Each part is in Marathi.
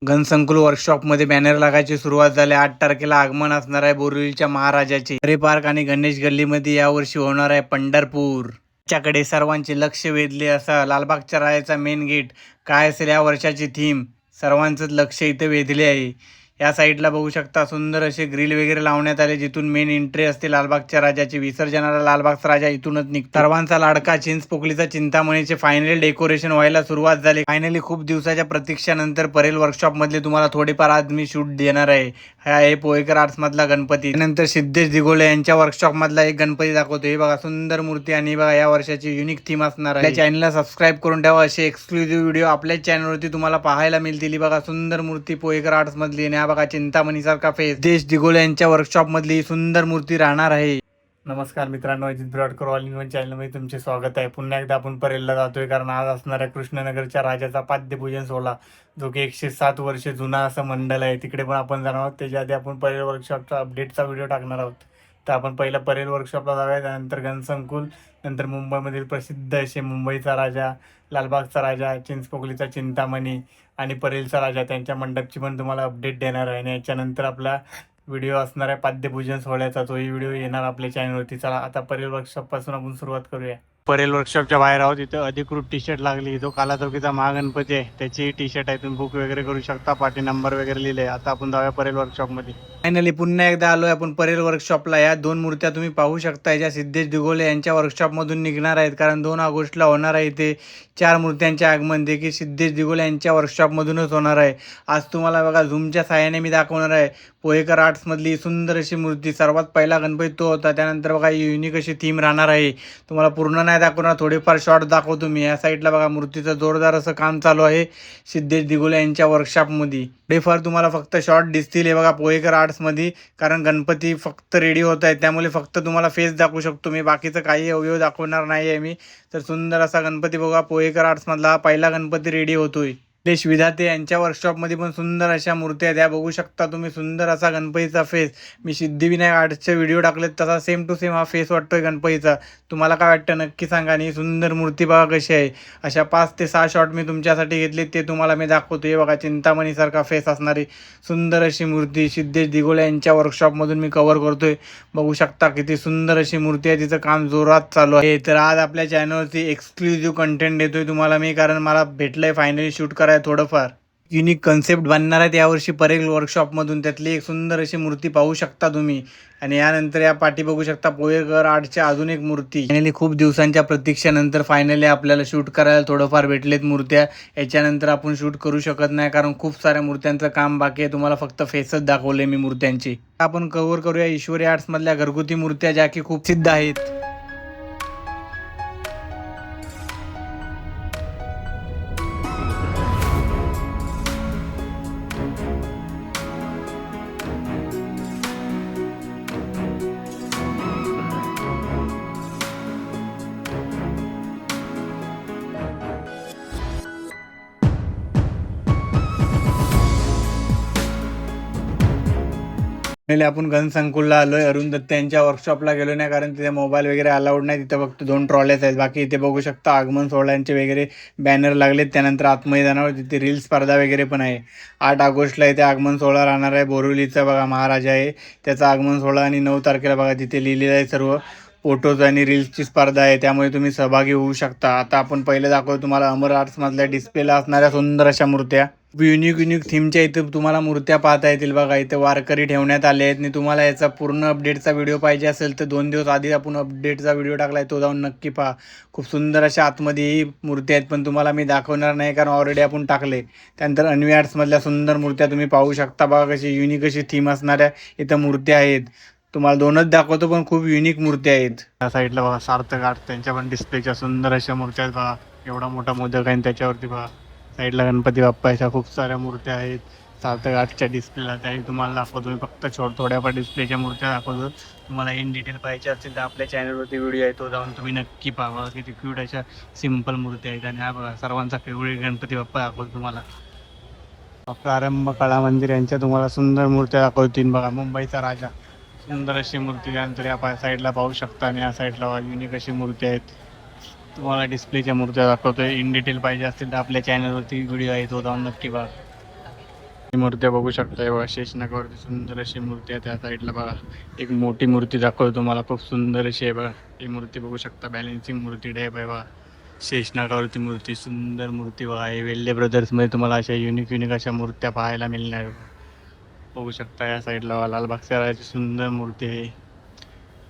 घनसंकुल वर्कशॉपमध्ये बॅनर लागायची सुरुवात झाली. 8 तारखेला आगमन असणार आहे बोरिवलीच्या महाराजाचे. हरे पार्क आणि गणेश गल्लीमध्ये यावर्षी होणार आहे पंढरपूर. त्याच्याकडे सर्वांचे लक्ष वेधले असा लालबागच्या राजाचा मेन गेट काय असेल या वर्षाची थीम, सर्वांचंच लक्ष इथे वेधले आहे. या साईडला बघू शकता सुंदर असे ग्रिल वगैरे लावण्यात आले, जिथून मेन एंट्री असते लालबागच्या राजाची. विसर्जनाला लालबागचा राजा इथूनच निघतो. सर्वांचा लाडका चिंचपोकलीचा चिंतामणीचे फायनली डेकोरेशन व्हायला सुरुवात झाली. फायनली खूप दिवसाच्या प्रतीक्षानंतर परेल वर्कशॉप मधले तुम्हाला थोडेफार आज मी शूट देणार आहे. हा आहे पोहेकर आर्ट्स मधला गणपती. नंतर सिद्धेश दिगोले यांच्या वर्कशॉप मधला एक गणपती दाखवतो. हे बघा सुंदर मूर्ती आणि बघा या वर्षाची युनिक थीम असणार आहे. चॅनलला सबस्क्राईब करून ठेवा, असे एक्सक्लुझिव्ह व्हिडिओ आपल्याच चॅनलवरती तुम्हाला पाहायला मिळतील. बघा सुंदर मूर्ती पोहेकर आर्ट्स मधली आणि बघा चिंतामणी सारखा फेस. देश दिगोले यांच्या वर्कशॉप मधली सुंदर मूर्ती राहणार आहे. नमस्कार मित्रांनो, अजित ब्रॉडकर ऑल इन वन चॅनलमध्ये तुमचे स्वागत आहे. पुन्हा एकदा आपण परेलला जातोय, कारण आज असणाऱ्या कृष्णनगरच्या राजाचा पाद्यपूजन सोहळा, जो की 107 वर्ष जुना असं मंडळ आहे, तिकडे पण आपण जाणार आहोत. त्याच्या आधी आपण परेल वर्कशॉपचा अपडेटचा व्हिडिओ टाकणार आहोत. तर आपण पहिला परेल वर्कशॉपला जाऊया, त्यानंतर घनसंकुल, नंतर मुंबईमधील प्रसिद्ध असे मुंबईचा राजा, लालबागचा राजा, चिंचपोकलीचा चिंतामणी आणि परेलचा राजा त्यांच्या मंडपची पण तुम्हाला अपडेट देणार आहे. आणि याच्यानंतर आपला व्हिडिओ असणार आहे पाद्यपूजन सोहळ्याचा, तोही व्हिडिओ येणार आपल्या चॅनलवरती. चला आता परेल वर्कशॉप पासून आपण सुरुवात करूया. परेल वर्कशॉपच्या बाहेर आहोत. इथं अधिकृत टी शर्ट लागली, जो काला चौकीचा महागणपती आहे त्याची टी शर्ट आहे. तुम्ही बुक वगैरे करू शकता, पाठी नंबर वगैरे लिहिले. आता आपण जाऊया परेल वर्कशॉप मध्ये. फायनली पुन्हा एकदा आलोय आपण परेल वर्कशॉपला. या दोन मूर्त्या तुम्ही पाहू शकता, ज्या सिद्धेश दिगोले यांच्या वर्कशॉप मधून निघणार आहेत, कारण 2 ऑगस्टला होणार आहे इथे 4 मूर्त्यांचे आगमन, देखील सिद्धेश दिगोले यांच्या वर्कशॉप मधूनच होणार आहे. आज तुम्हाला बघा झूमच्या साहाय्याने मी दाखवणार आहे पोहेकर आर्ट्स मधली सुंदर अशी मूर्ती. सर्वात पहिला गणपती तो होता, त्यानंतर बघा युनिक अशी थीम राहणार आहे. तुम्हाला पूर्ण नाही दाखवणार, थोडेफार शॉर्ट दाखवतो मी. या साईडला बघा मूर्तीचं जोरदार असं काम चालू आहे सिद्धेश दिगोले यांच्या वर्कशॉपमध्ये. थोडेफार तुम्हाला फक्त शॉर्ट दिसतील हे बघा पोहेकर आर्ट्समध्ये, कारण गणपती फक्त रेडी होत आहे, त्यामुळे फक्त तुम्हाला फेस दाखवू शकतो मी, बाकीचं काही अवयव दाखवणार नाही आहे मी. तर सुंदर असा गणपती बघा पोहेकर आर्ट्समधला हा पहिला गणपती रेडी होतोय. देश विधाते यांच्या वर्कशॉपमध्ये पण सुंदर अशा मूर्त्या त्या बघू शकता तुम्ही. सुंदर असा गणपतीचा फेस, मी सिद्धिविनायक आर्ट्सचे व्हिडिओ टाकलेत तसा सेम टू सेम हा फेस वाटतोय गणपतीचा. तुम्हाला काय वाटतं नक्की सांगा. आणि सुंदर मूर्ती बघा कशी आहे. अशा 5 ते 6 शॉट मी तुमच्यासाठी घेतले, ते तुम्हाला मी दाखवतो. हे बघा चिंतामणी सारखा फेस असणारी सुंदर अशी मूर्ती सिद्धेश दिगोले यांच्या वर्कशॉपमधून मी कव्हर करतोय. बघू शकता किती सुंदर अशी मूर्ती आहे, तिचं काम जोरात चालू आहे. तर आज आपल्या चॅनलवरती एक्सक्लुझिव्ह कंटेंट देतोय तुम्हाला मी, कारण मला भेटलंय फायनली शूट करायला थोडंफार. युनिक कन्सेप्ट बनणार आहेत यावर्षी परेल वर्कशॉपमधून, त्यातली एक सुंदर अशी मूर्ती पाहू शकता तुम्ही. आणि यानंतर या पाठी बघू शकता पोहेकर आर्टच्या अजून एक मूर्ती. फायनली खूप दिवसांच्या प्रतीक्षेनंतर फायनली आपल्याला शूट करायला थोडंफार भेटलेत मूर्त्या. याच्यानंतर आपण शूट करू शकत नाही, कारण खूप साऱ्या मूर्त्यांचं काम बाकी आहे. तुम्हाला फक्त फेसच दाखवले मी मूर्त्यांची. आपण कव्हर करूया ईश्वरी आर्ट्स मधल्या घरगुती मूर्त्या, ज्या की खूप सिद्ध आहेत. आपण घनसंकुलला आलोय. अरुण दत्त यांच्या वर्कशॉपला गेलो नाही, कारण तिथे मोबाईल वगैरे अलाउड नाही. तिथे फक्त 2 ट्रॉल्याच आहेत. बाकी इथे बघू शकता आगमन सोहळ्यांचे वगैरे बॅनर लागलेत. त्यानंतर आतमध्ये जाणार तिथे रील स्पर्धा वगैरे पण आहे. 8 ऑगस्टला इथे आगमन सोहळा राहणार आहे. बोरिवलीचा बघा महाराजा आहे त्याचा आगमन सोहळा. आणि 9 तारखेला बघा तिथे लिहिलेलं आहे सर्व फोटोज आणि रील्सची स्पर्धा आहे, त्यामुळे तुम्ही सहभागी होऊ शकता. आता आपण पहिले दाखवतो तुम्हाला अमर आर्ट्समधल्या डिस्प्लेला असणाऱ्या सुंदर अशा मूर्त्या. युनिक थीमच्या इथं तुम्हाला मूर्त्या पाहता येतील. बघा इथे वारकरी ठेवण्यात आले आहेत. आणि तुम्हाला याचा पूर्ण अपडेटचा व्हिडिओ पाहिजे असेल तर 2 दिवस आधी आपण अपडेटचा व्हिडिओ टाकलाय, तो जाऊन नक्की पहा. खूप सुंदर अशा आतमध्येही मूर्त्या आहेत, पण तुम्हाला मी दाखवणार नाही कारण ऑलरेडी आपण टाकले. त्यानंतर अन्वी आर्ट्समधल्या सुंदर मूर्त्या तुम्ही पाहू शकता. बघा कशी युनिक अशी थीम असणाऱ्या इथं मूर्त्या आहेत. तुम्हाला 2च दाखवतो, पण खूप युनिक मूर्त्या आहेत. त्या साईडला बघा सार्थक आर्ट, त्यांच्या पण डिस्प्लेच्या सुंदर अशा मूर्त्या आहेत. बघा एवढा मोठा मोदक आहे त्याच्यावरती. बघा साईडला गणपती बाप्पाच्या खूप साऱ्या मूर्त्या आहेत सार्थक आर्टच्या डिस्प्लेला, त्याही तुम्हाला दाखवतो. मी फक्त थोड्याफार डिस्प्लेच्या मूर्त्या दाखवतो. तुम्हाला इन डिटेल पाहिजे असेल तर आपल्या चॅनलवरती व्हिडिओ आहे, तो जाऊन तुम्ही नक्की पाहा. किती क्यूट अशा सिम्पल मूर्त्या आहेत. आणि हा बघा सर्वांचा फेवरेट गणपती बाप्पा दाखवतो तुम्हाला. प्रारंभ कला मंदिर यांच्या तुम्हाला सुंदर मूर्त्या दाखवतील. बघा मुंबईचा राजा, सुंदर अशी मूर्ती. त्यानंतर या साईडला पाहू शकता. आणि या साईडला युनिक अशी मूर्ती आहेत. तुम्हाला डिस्प्लेच्या मूर्त्या दाखवतोय. इन डिटेल पाहिजे असतील तर आपल्या चॅनलवरती व्हिडिओ आहे, तो जाऊन नक्की बघा. मूर्त्या बघू शकता बघा, शेषनागावरती सुंदर अशी मूर्ती आहे. त्या साईडला बघा एक मोठी मूर्ती दाखवतो तुम्हाला, खूप सुंदर अशी आहे बघा. ही मूर्ती बघू शकता, बॅलेन्सिंग मूर्ती टाईप आहे बघा. शेषनागावरती मूर्ती, सुंदर मूर्ती बघा. हे वेल्ले ब्रदर्समध्ये तुम्हाला अशा युनिक अशा मूर्त्या पाहायला मिळणार. बघू शकता या साईडला लालबागच्या राजाची सुंदर मूर्ती आहे.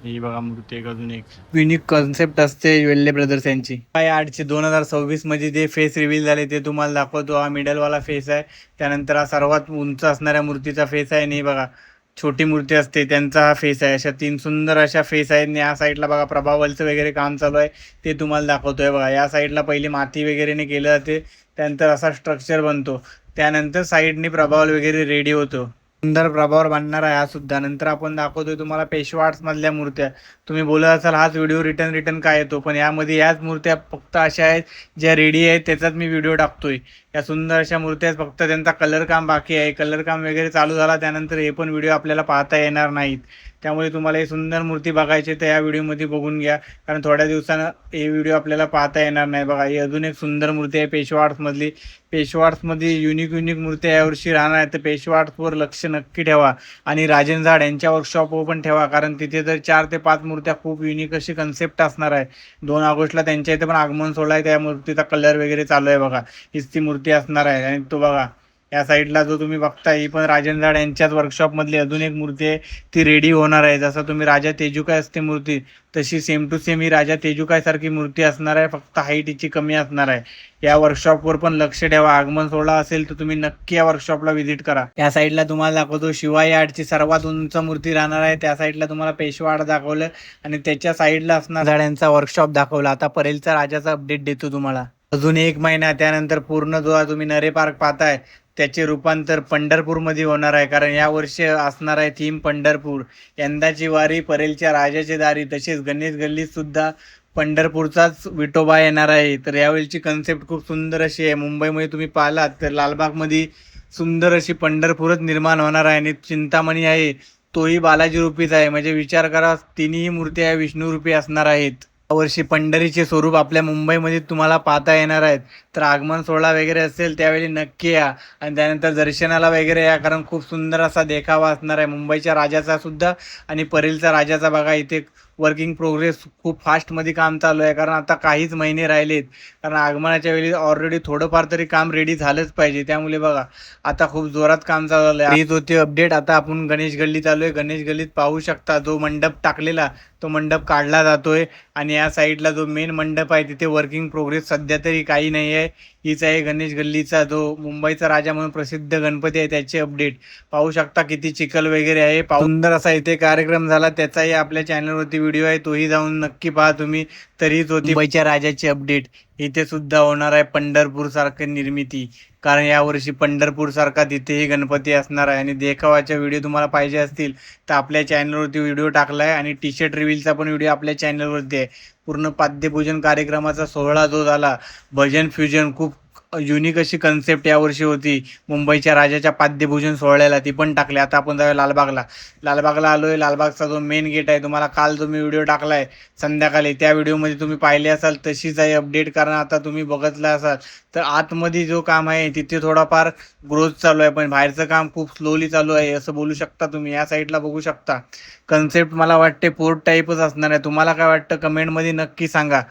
ही बघा मूर्ती एक, अजून एक युनिक कॉन्सेप्ट असते वेल्ले ब्रदर्स यांची. काय 8चे 2026 मध्ये जे फेस रिव्हील झाले ते तुम्हाला दाखवतो. हा मिडलवाला फेस आहे, त्यानंतर हा सर्वात उंच असणाऱ्या मूर्तीचा फेस आहे, आणि बघा छोटी मूर्ती असते त्यांचा हा फेस आहे. अशा 3 सुंदर अशा फेस आहेत. आणि या साईडला बघा प्रभावलचं वगैरे काम चालू आहे, ते तुम्हाला दाखवतोय बघा. या साईडला पहिली माती वगैरेने केलं जाते, त्यानंतर असा स्ट्रक्चर बनतो, त्यानंतर साईडने प्रभावल वगैरे रेडी होतो. सुंदर प्रभावर बांधणार आहे हा सुद्धा. नंतर आपण दाखवतोय तुम्हाला पेशवा आर्ट्स मधल्या मूर्त्या. तुम्ही बोलत असाल हाच व्हिडिओ रिटर्न काय येतो, पण यामध्ये याच मूर्त्या फक्त अशा आहेत ज्या रेडी आहेत, त्याचाच मी व्हिडिओ टाकतोय. या सुंदर अशा मूर्त्या आहेत, फक्त त्यांचा कलर काम बाकी आहे. कलर काम वगैरे चालू झाला त्यानंतर हे पण व्हिडिओ आपल्याला पाहता येणार नाहीत. त्यामुळे तुम्हाला ही सुंदर मूर्ती बघायची तर या व्हिडिओमध्ये बघून घ्या, कारण थोड्या दिवसानं हे व्हिडिओ आपल्याला पाहता येणार नाही. बघा ही अजून एक सुंदर मूर्ती आहे पेशवा आर्ट्समधली. पेशवा आर्ट्समध्ये युनिक मूर्ती यावर्षी राहणार आहे, तर पेशवा आर्ट्सवर लक्ष नक्की ठेवा. आणि राजन झाड यांच्या वर्कशॉपवर पण ठेवा, कारण तिथे तर 4 ते 5 मूर्त्या खूप युनिक अशी कन्सेप्ट असणार आहे. 2 ऑगस्टला त्यांच्या इथे पण आगमन सोहळा आहे, त्या मूर्तीचा कलर वगैरे चालू आहे बघा. हीच ती मूर्ती असणार आहे. आणि तो बघा या साईडला जो तुम्ही बघताय ही पण राजन झाड यांच्याच वर्कशॉपमधली अजून एक मूर्ती आहे, ती रेडी होणार आहे. जसं तुम्ही राजा तेजुकाय असते मूर्ती, तशी सेम टू सेम ही राजा तेजुकाय सारखी मूर्ती असणार आहे, फक्त हाईट हिची कमी असणार आहे. या वर्कशॉपवर पण लक्ष ठेवा. आगमन सोहळा असेल तर तुम्ही नक्की या वर्कशॉपला व्हिजिट करा. या साईडला तुम्हाला दाखवतो शिवाई आर्टची सर्वात उंच मूर्ती राहणार आहे. त्या साईडला तुम्हाला पेशवा आर्ट दाखवलं, आणि त्याच्या साईडला असणार झाडांचा वर्कशॉप दाखवला. आता परेलचा राजाचा अपडेट देतो तुम्हाला. अजून 1 महिना त्यानंतर पूर्ण जो तुम्ही नरे पार्क पाहताय त्याचे रूपांतर पंढरपूरमध्ये होणार आहे, कारण या वर्षी असणार आहे थीम पंढरपूर. यंदाची वारी परेलच्या राजाची दारी. तसेच गणेश गल्लीत सुद्धा पंढरपूरचाच विठोबा येणार आहे. तर यावेळीची कन्सेप्ट खूप सुंदर अशी आहे. मुंबईमध्ये तुम्ही पाहिलात तर लालबागमध्ये सुंदर अशी पंढरपूरच निर्माण होणार आहे. आणि चिंतामणी आहे तोही बालाजी रूपीच आहे. म्हणजे विचार करा, तिन्ही मूर्त्या विष्णू रूपी असणार आहेत. यावर्षी पंढरीचे स्वरूप आपल्या मुंबईमध्ये तुम्हाला पाहता येणार आहेत. तर आगमन सोहळा वगैरे असेल त्यावेळी नक्की या, आणि त्यानंतर दर्शनाला वगैरे या, कारण खूप सुंदर असा देखावा असणार आहे मुंबईच्या राजाचा सुद्धा आणि परेलचा राजाचा. बघा इथे वर्किंग प्रोग्रेस खूप फास्टमध्ये काम चालू आहे, कारण आता काहीच महिने राहिलेत. कारण आगमनाच्या वेळी ऑलरेडी थोडंफार तरी काम रेडी झालंच पाहिजे. त्यामुळे बघा आता खूप जोरात काम चालू आहे. हीच होती अपडेट. आता आपण गणेश गल्लीत आलोय. गणेश गल्लीत पाहू शकता जो मंडप टाकलेला तो मंडप काढला जातोय, आणि या साईडला जो मेन मंडप आहे तिथे वर्किंग प्रोग्रेस सध्या तरी काही नाही आहे. हीच आहे गणेश गल्लीचा जो मुंबईचा राजा म्हणून प्रसिद्ध गणपती आहे त्याचे अपडेट. पाहू शकता किती चिखल वगैरे आहे. सुंदर असा इथे कार्यक्रम झाला, त्याचाही आपल्या चॅनलवरती व्हिडिओ आहे, तोही जाऊन नक्की पहा तुम्ही. तरीच होती मुंबईच्या राजाची अपडेट. इथे सुद्धा होणार आहे पंढरपूर सारखी निर्मिती, कारण यावर्षी पंढरपूर सारखा तिथेही गणपती असणार आहे. आणि देखावाच्या व्हिडिओ तुम्हाला पाहिजे असतील तर आपल्या चॅनलवरती व्हिडिओ टाकला आहे, आणि टी शर्ट रिव्हीलचा पण व्हिडिओ आपल्या चॅनलवरती आहे. पूर्ण पाद्यपूजन कार्यक्रमाचा सोहळा जो झाला, भजन फ्युजन, खूप युनिक अशी कन्सेप्ट यावर्षी होती मुंबईच्या राजाच्या पाद्यभूषण सोहळ्याला, ती पण टाकली. आता आपण जाऊया लालबागला आलोय. लालबागचा जो मेन गेट आहे, तुम्हाला काल जो मी व्हिडिओ टाकलाय संध्याकाळी त्या व्हिडिओमध्ये तुम्ही पाहिले असाल तशीच आहे अपडेट, कारण आता तुम्ही बघितलं असाल तर आतमध्ये जो काम आहे तिथे थोडाफार ग्रोथ चालू आहे, पण बाहेरचं काम खूप स्लोली चालू आहे असं बोलू शकता तुम्ही. या साईडला बघू शकता कन्सेप्ट मला वाटते पोर्ट टाईपच असणार आहे. तुम्हाला काय वाटतं कमेंटमध्ये नक्की सांगा.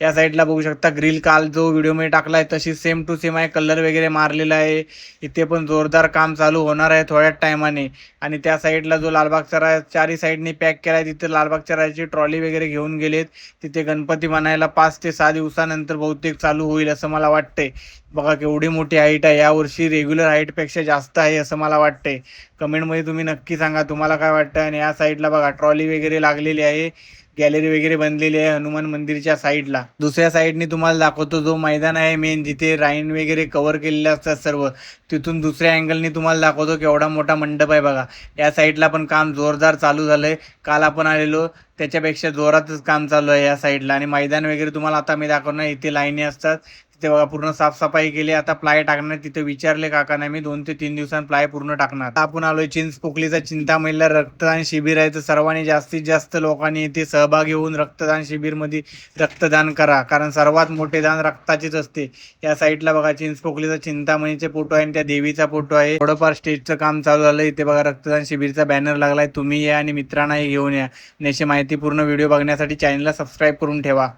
या साईडला बघू शकता ग्रिल काल जो व्हिडिओमध्ये टाकलाय तशी सेम टू सेम आहे. कलर वगैरे मारलेला आहे. इथे पण जोरदार काम चालू होणार आहे थोड्याच टायमाने. आणि त्या साईडला जो लालबागचा चारही साईडनी पॅक केलाय, तिथे लालबागच्या राजाची ट्रॉली वगैरे घेऊन गेलेत. तिथे गणपती म्हणायला 5 ते 6 दिवसानंतर बहुतेक चालू होईल असं मला वाटतंय. बघा केवढी मोठी हाईट आहे. यावर्षी रेग्युलर हाईटपेक्षा जास्त आहे असं मला वाटतंय. कमेंटमध्ये तुम्ही नक्की सांगा तुम्हाला काय वाटतं. आणि या साईडला बघा ट्रॉली वगैरे लागलेली आहे, गॅलरी वगैरे बनलेली आहे हनुमान मंदिरच्या साईडला. दुसऱ्या साईडनी तुम्हाला दाखवतो जो मैदान आहे मेन, जिथे राईन वगैरे कव्हर केलेले असतात सर्व, तिथून दुसऱ्या अँगलनी तुम्हाला दाखवतो केवढा मोठा मंडप आहे बघा. या साईडला पण काम जोरदार चालू झालंय. काल आपण आलेलो त्याच्यापेक्षा जोरातच काम चालू आहे या साईडला. आणि मैदान वगैरे तुम्हाला आता मी दाखवणार, इथे लाईनी असतात तिथे बघा पूर्ण साफसफाई केली. आता प्लाय टाकणार. तिथे विचारले काकांना मी 2 ते 3 दिवसांत प्लाय पूर्ण टाकणार. आता आपण आलोय चिंचपोकलीचा चिंतामणीला रक्तदान शिबिर आहे. तर सर्वांनी जास्तीत जास्त लोकांनी इथे सहभागी होऊन रक्तदान शिबिर मध्ये रक्तदान करा, कारण सर्वात मोठे दान रक्ताचेच असते. या साईडला बघा चिंचपोकलीचा चिंतामणीचे फोटो आहे आणि त्या देवीचा फोटो आहे. थोडंफार स्टेजचं काम चालू झालं. इथे बघा रक्तदान शिबिरचा बॅनर लागलाय. तुम्ही या आणि मित्रांनाही घेऊन या. आणि अशी माहितीपूर्ण व्हिडिओ बघण्यासाठी चॅनलला सबस्क्राईब करून ठेवा.